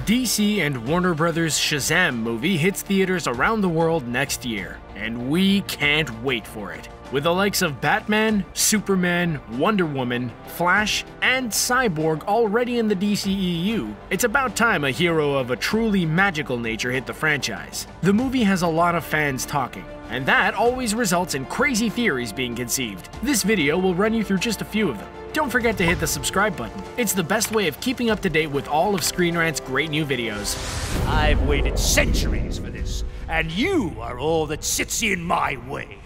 DC and Warner Bros.' Shazam movie hits theaters around the world next year, and we can't wait for it. With the likes of Batman, Superman, Wonder Woman, Flash, and Cyborg already in the DCEU, it's about time a hero of a truly magical nature hit the franchise. The movie has a lot of fans talking, and that always results in crazy theories being conceived. This video will run you through just a few of them. Don't forget to hit the subscribe button. It's the best way of keeping up to date with all of Screen Rant's great new videos. I've waited centuries for this, and you are all that sits in my way.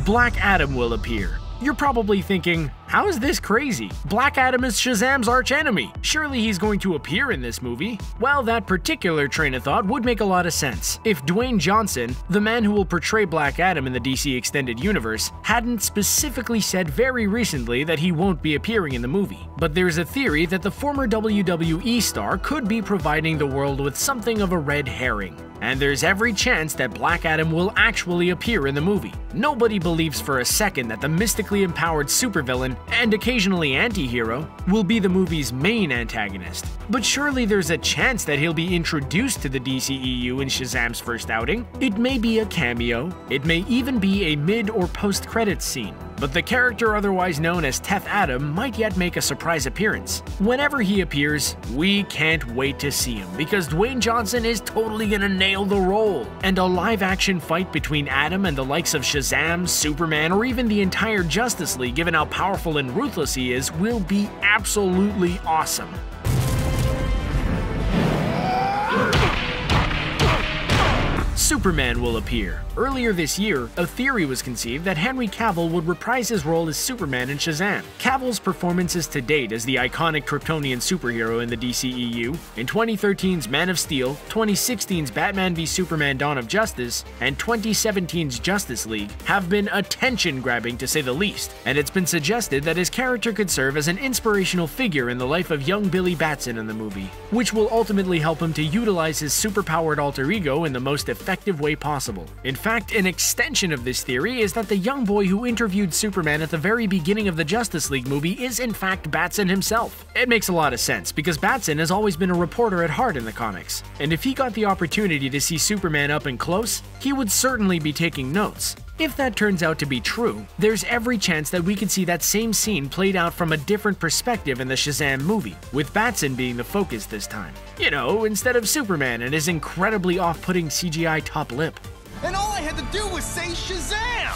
Black Adam will appear. You're probably thinking, how is this crazy? Black Adam is Shazam's archenemy. Surely he's going to appear in this movie? Well, that particular train of thought would make a lot of sense if Dwayne Johnson, the man who will portray Black Adam in the DC Extended Universe, hadn't specifically said very recently that he won't be appearing in the movie. But there's a theory that the former WWE star could be providing the world with something of a red herring. And there's every chance that Black Adam will actually appear in the movie. Nobody believes for a second that the mystically empowered supervillain, and occasionally anti-hero, will be the movie's main antagonist. But surely there's a chance that he'll be introduced to the DCEU in Shazam's first outing. It may be a cameo, it may even be a mid- or post-credits scene. But the character otherwise known as Teth Adam might yet make a surprise appearance. Whenever he appears, we can't wait to see him, because Dwayne Johnson is totally gonna nail the role. And a live-action fight between Adam and the likes of Shazam, Superman, or even the entire Justice League, given how powerful and ruthless he is, will be absolutely awesome. Superman will appear. Earlier this year, a theory was conceived that Henry Cavill would reprise his role as Superman in Shazam. Cavill's performances to date as the iconic Kryptonian superhero in the DCEU, in 2013's Man of Steel, 2016's Batman v Superman Dawn of Justice, and 2017's Justice League, have been attention-grabbing to say the least, and it's been suggested that his character could serve as an inspirational figure in the life of young Billy Batson in the movie, which will ultimately help him to utilize his superpowered alter ego in the most effective way possible. In fact, an extension of this theory is that the young boy who interviewed Superman at the very beginning of the Justice League movie is in fact Batson himself. It makes a lot of sense, because Batson has always been a reporter at heart in the comics, and if he got the opportunity to see Superman up and close, he would certainly be taking notes. If that turns out to be true, there's every chance that we could see that same scene played out from a different perspective in the Shazam movie, with Batson being the focus this time. You know, instead of Superman and his incredibly off-putting CGI top lip. And all I had to do was say Shazam!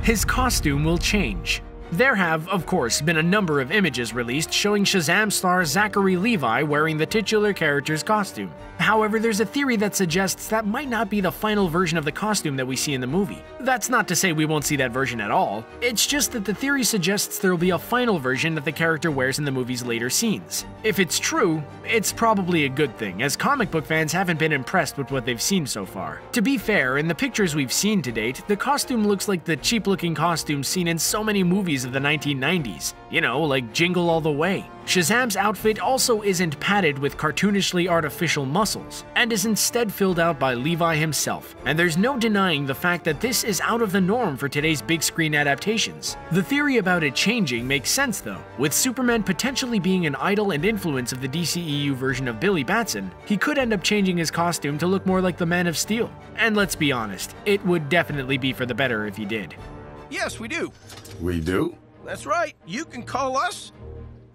His costume will change. There have, of course, been a number of images released showing Shazam star Zachary Levi wearing the titular character's costume. However, there's a theory that suggests that might not be the final version of the costume that we see in the movie. That's not to say we won't see that version at all, it's just that the theory suggests there will be a final version that the character wears in the movie's later scenes. If it's true, it's probably a good thing, as comic book fans haven't been impressed with what they've seen so far. To be fair, in the pictures we've seen to date, the costume looks like the cheap-looking costumes seen in so many movies of the 1990s. You know, like Jingle All the Way. Shazam's outfit also isn't padded with cartoonishly artificial muscles, and is instead filled out by Levi himself, and there's no denying the fact that this is out of the norm for today's big screen adaptations. The theory about it changing makes sense though. With Superman potentially being an idol and influence of the DCEU version of Billy Batson, he could end up changing his costume to look more like the Man of Steel. And let's be honest, it would definitely be for the better if he did. Yes, we do. We do? That's right. You can call us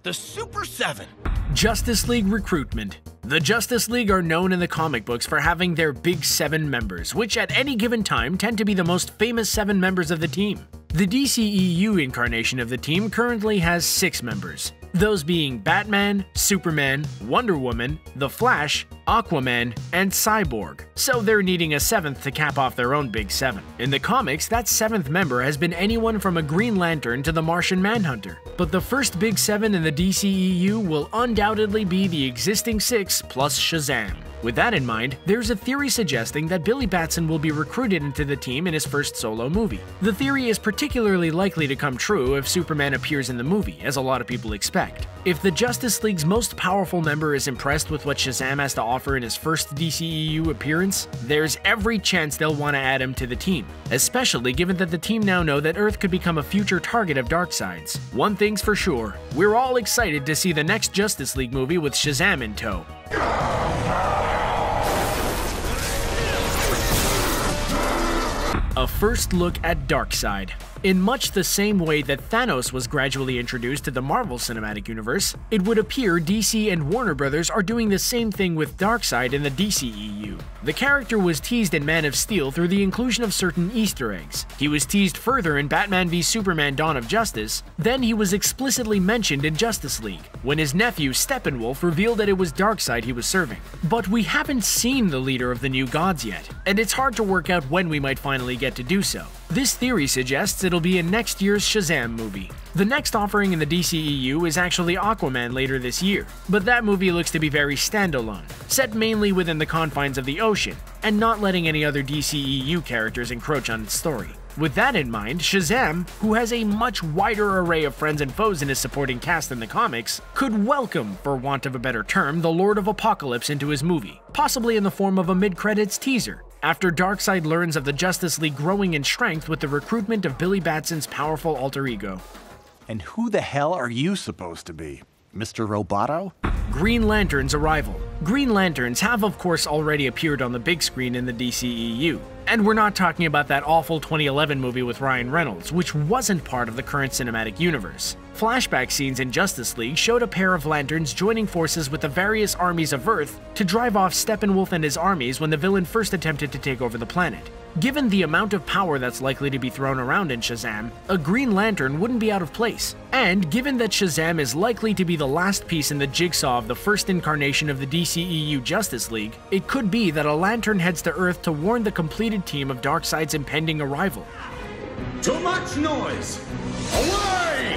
the Super 7. Justice League Recruitment. The Justice League are known in the comic books for having their Big 7 members, which at any given time tend to be the most famous 7 members of the team. The DCEU incarnation of the team currently has 6 members, those being Batman, Superman, Wonder Woman, The Flash, Aquaman, and Cyborg, so they're needing a 7th to cap off their own Big 7. In the comics, that 7th member has been anyone from a Green Lantern to the Martian Manhunter, but the first Big 7 in the DCEU will undoubtedly be the existing 6 plus Shazam. With that in mind, there's a theory suggesting that Billy Batson will be recruited into the team in his first solo movie. The theory is particularly likely to come true if Superman appears in the movie, as a lot of people expect. If the Justice League's most powerful member is impressed with what Shazam has to offer in his first DCEU appearance, there's every chance they'll want to add him to the team, especially given that the team now know that Earth could become a future target of Darkseid's. One thing's for sure, we're all excited to see the next Justice League movie with Shazam in tow. A first look at Darkseid. In much the same way that Thanos was gradually introduced to the Marvel Cinematic Universe, it would appear DC and Warner Brothers are doing the same thing with Darkseid in the DCEU. The character was teased in Man of Steel through the inclusion of certain Easter eggs. He was teased further in Batman v Superman: Dawn of Justice, then he was explicitly mentioned in Justice League, when his nephew Steppenwolf revealed that it was Darkseid he was serving. But we haven't seen the leader of the New Gods yet, and it's hard to work out when we might finally get to do so. This theory suggests it'll be in next year's Shazam movie. The next offering in the DCEU is actually Aquaman later this year, but that movie looks to be very standalone, set mainly within the confines of the ocean, and not letting any other DCEU characters encroach on its story. With that in mind, Shazam, who has a much wider array of friends and foes in his supporting cast in the comics, could welcome, for want of a better term, the Lord of Apocalypse into his movie, possibly in the form of a mid-credits teaser, after Darkseid learns of the Justice League growing in strength with the recruitment of Billy Batson's powerful alter ego. And who the hell are you supposed to be? Mr. Roboto? Green Lantern's arrival. Green Lanterns have of course already appeared on the big screen in the DCEU. And we're not talking about that awful 2011 movie with Ryan Reynolds, which wasn't part of the current cinematic universe. Flashback scenes in Justice League showed a pair of lanterns joining forces with the various armies of Earth to drive off Steppenwolf and his armies when the villain first attempted to take over the planet. Given the amount of power that's likely to be thrown around in Shazam, a Green Lantern wouldn't be out of place. And given that Shazam is likely to be the last piece in the jigsaw of the first incarnation of the DCEU Justice League, it could be that a lantern heads to Earth to warn the completed team of Darkseid's impending arrival. Too much noise! Away!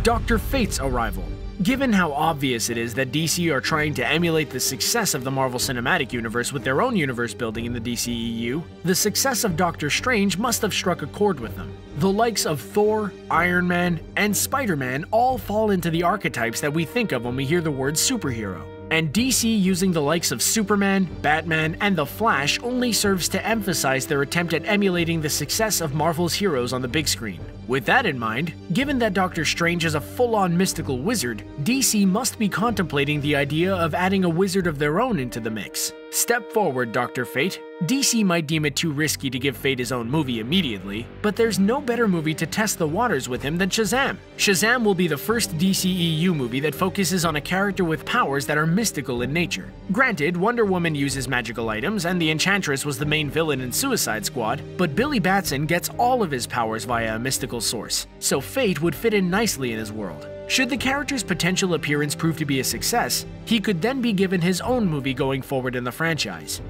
Dr. Fate's arrival. Given how obvious it is that DC are trying to emulate the success of the Marvel Cinematic Universe with their own universe building in the DCEU, the success of Doctor Strange must have struck a chord with them. The likes of Thor, Iron Man, and Spider-Man all fall into the archetypes that we think of when we hear the word superhero. And DC using the likes of Superman, Batman, and The Flash only serves to emphasize their attempt at emulating the success of Marvel's heroes on the big screen. With that in mind, given that Doctor Strange is a full-on mystical wizard, DC must be contemplating the idea of adding a wizard of their own into the mix. Step forward, Dr. Fate. DC might deem it too risky to give Fate his own movie immediately, but there's no better movie to test the waters with him than Shazam. Shazam will be the first DCEU movie that focuses on a character with powers that are mystical in nature. Granted, Wonder Woman uses magical items, and the Enchantress was the main villain in Suicide Squad, but Billy Batson gets all of his powers via a mystical source, so Fate would fit in nicely in his world. Should the character's potential appearance prove to be a success, he could then be given his own movie going forward in the franchise.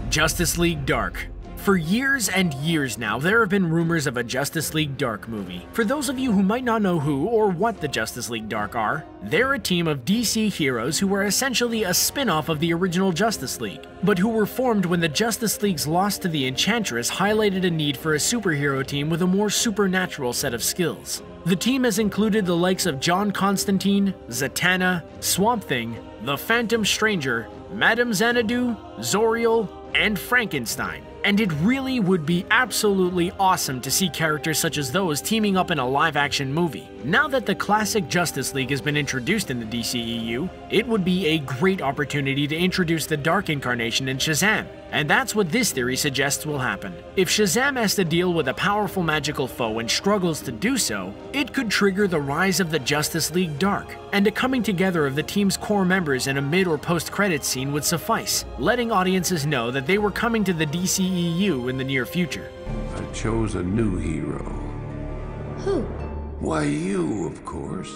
Justice League Dark. For years and years now, there have been rumors of a Justice League Dark movie. For those of you who might not know who or what the Justice League Dark are, they're a team of DC heroes who are essentially a spin-off of the original Justice League, but who were formed when the Justice League's loss to the Enchantress highlighted a need for a superhero team with a more supernatural set of skills. The team has included the likes of John Constantine, Zatanna, Swamp Thing, the Phantom Stranger, Madame Xanadu, Zoriel, and Frankenstein. And it really would be absolutely awesome to see characters such as those teaming up in a live-action movie. Now that the classic Justice League has been introduced in the DCEU, it would be a great opportunity to introduce the Dark Incarnation in Shazam. And that's what this theory suggests will happen. If Shazam has to deal with a powerful magical foe and struggles to do so, it could trigger the rise of the Justice League Dark, and a coming together of the team's core members in a mid- or post-credits scene would suffice, letting audiences know that they were coming to the DCEU in the near future. I chose a new hero. Who? Why, you, of course.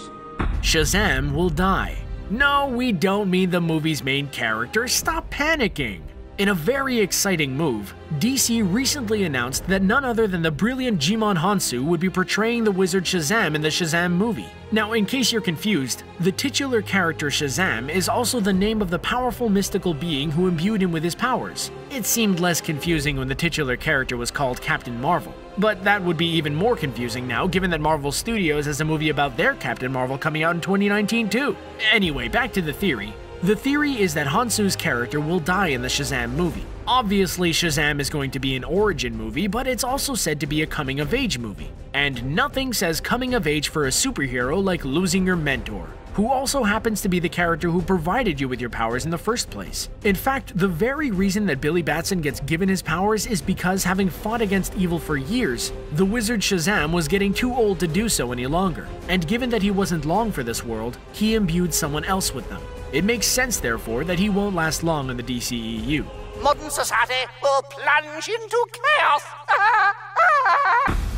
Shazam Will Die. No, we don't mean the movie's main character. Stop panicking. In a very exciting move, DC recently announced that none other than the brilliant Jimon Hansu would be portraying the wizard Shazam in the Shazam movie. Now, in case you're confused, the titular character Shazam is also the name of the powerful mystical being who imbued him with his powers. It seemed less confusing when the titular character was called Captain Marvel, but that would be even more confusing now given that Marvel Studios has a movie about their Captain Marvel coming out in 2019 too. Anyway, back to the theory. The theory is that Hansu's character will die in the Shazam movie. Obviously, Shazam is going to be an origin movie, but it's also said to be a coming-of-age movie. And nothing says coming-of-age for a superhero like losing your mentor, who also happens to be the character who provided you with your powers in the first place. In fact, the very reason that Billy Batson gets given his powers is because, having fought against evil for years, the wizard Shazam was getting too old to do so any longer. And given that he wasn't long for this world, he imbued someone else with them. It makes sense, therefore, that he won't last long in the DCEU. Modern society will plunge into chaos.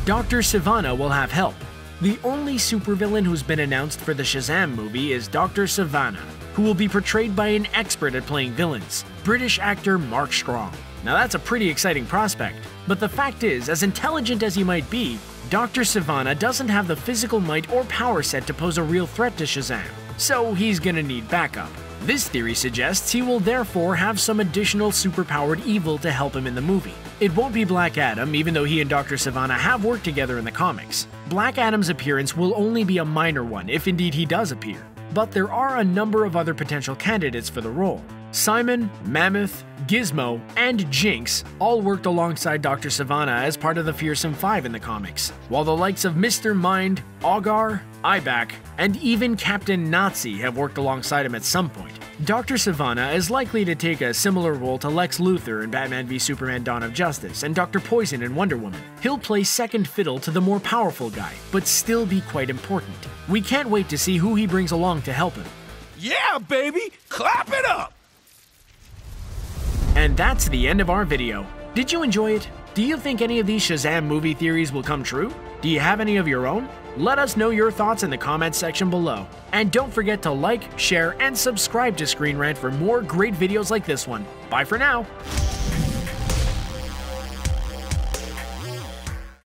Dr. Sivana will have help. The only supervillain who's been announced for the Shazam movie is Doctor Sivana, who will be portrayed by an expert at playing villains, British actor Mark Strong. Now that's a pretty exciting prospect, but the fact is, as intelligent as he might be, Dr. Sivana doesn't have the physical might or power set to pose a real threat to Shazam, so he's gonna need backup. This theory suggests he will therefore have some additional superpowered evil to help him in the movie. It won't be Black Adam, even though he and Dr. Sivana have worked together in the comics. Black Adam's appearance will only be a minor one, if indeed he does appear. But there are a number of other potential candidates for the role. Simon, Mammoth, Gizmo, and Jinx all worked alongside Dr. Sivana as part of the Fearsome Five in the comics, while the likes of Mr. Mind, Augar, Ibak, and even Captain Nazi have worked alongside him at some point. Dr. Sivana is likely to take a similar role to Lex Luthor in Batman v Superman: Dawn of Justice and Dr. Poison in Wonder Woman. He'll play second fiddle to the more powerful guy, but still be quite important. We can't wait to see who he brings along to help him. Yeah, baby! Clap it up! And that's the end of our video. Did you enjoy it? Do you think any of these Shazam movie theories will come true? Do you have any of your own? Let us know your thoughts in the comments section below. And don't forget to like, share, and subscribe to Screen Rant for more great videos like this one. Bye for now!